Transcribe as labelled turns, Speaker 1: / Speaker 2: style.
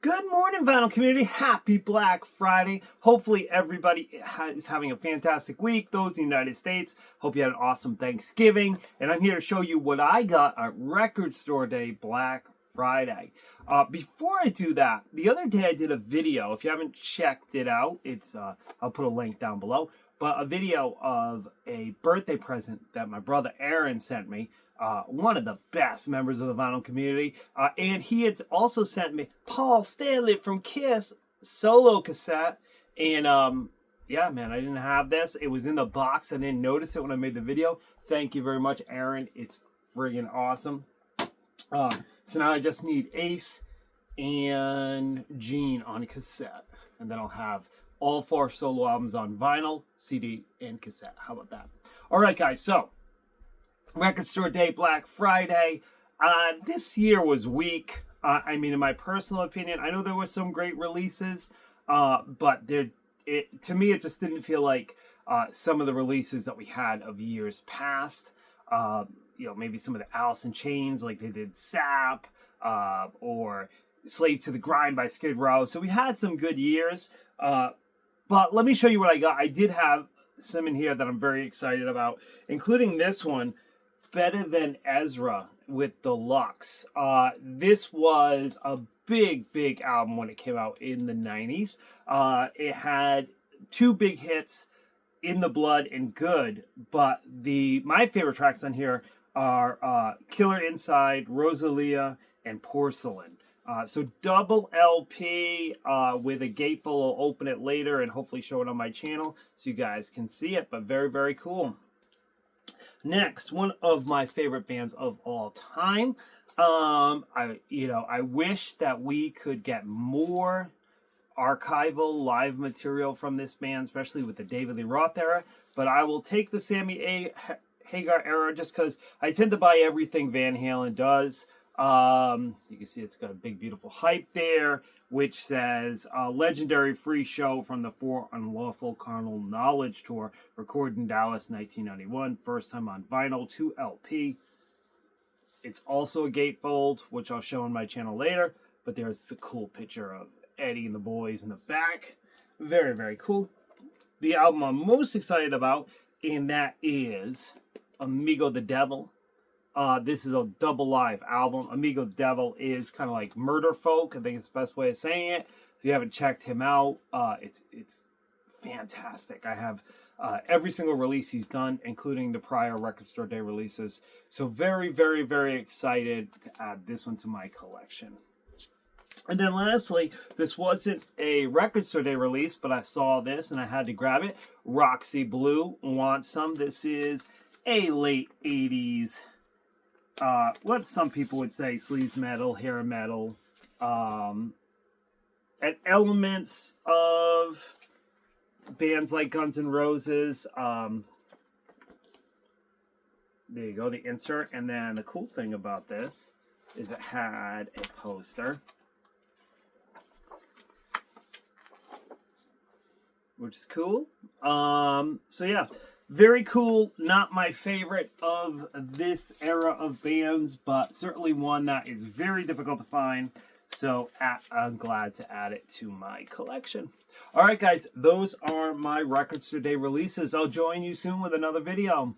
Speaker 1: Good morning, vinyl community. Happy Black Friday. Hopefully everybody is having a fantastic week. Those in the United States, hope you had an awesome Thanksgiving. And I'm here to show you what I got at Record Store Day Black Friday. Before I do that, the other day I did a video. If you haven't checked it out, it's I'll put a link down below. But a video of a birthday present that my brother Aaron sent me. One of the best members of the vinyl community. And he had also sent me Paul Stanley from Kiss solo cassette. And yeah, man, I didn't have this. It was in the box. I didn't notice it when I made the video. Thank you very much, Aaron. It's friggin' awesome. So now I just need Ace and Gene on cassette. And then I'll have all 4 solo albums on vinyl, CD, and cassette. How about that? All right, guys. So Record Store Day, Black Friday. This year was weak. I mean, in my personal opinion, I know there were some great releases, but to me, it just didn't feel like some of the releases that we had of years past. Maybe some of the Alice in Chains, like they did Sap, or Slave to the Grind by Skid Row. So we had some good years. But let me show you what I got. I did have some in here that I'm very excited about, including this one, Better Than Ezra with Deluxe. This was a big album when it came out in the 90s. It had 2 big hits, In the Blood and Good, but my favorite tracks on here are Killer Inside, Rosalia, and Porcelain. So double LP with a gatefold. I'll open it later and hopefully show it on my channel so you guys can see it, but very cool. Next, one of my favorite bands of all time. I wish that we could get more archival live material from this band, especially with the David Lee Roth era, but I will take the Sammy Hagar era just because I tend to buy everything Van Halen does. You can see it's got a big, beautiful hype there, which says legendary free show from the For Unlawful Carnal Knowledge Tour, recorded in Dallas, 1991. First time on vinyl, 2 LP. It's also a gatefold, which I'll show on my channel later. But there's a cool picture of Eddie and the boys in the back. Very cool. The album I'm most excited about, and that is Amigo the Devil. This is a double live album. Amigo the Devil is kind of like murder folk. I think it's the best way of saying it. If you haven't checked him out, it's fantastic. I have every single release he's done, including the prior Record Store Day releases. So very excited to add this one to my collection. And then lastly, this wasn't a Record Store Day release, but I saw this and I had to grab it. Roxy Blue, Want Some. This is a late 80s... what some people would say sleaze metal, hair metal, and elements of bands like Guns N' Roses. There you go, the insert. And then the cool thing about this is it had a poster, which is cool. So yeah. Very cool, not my favorite of this era of bands, but certainly one that is very difficult to find, so I'm glad to add it to my collection. Alright guys, those are my Record Store Day releases. I'll join you soon with another video.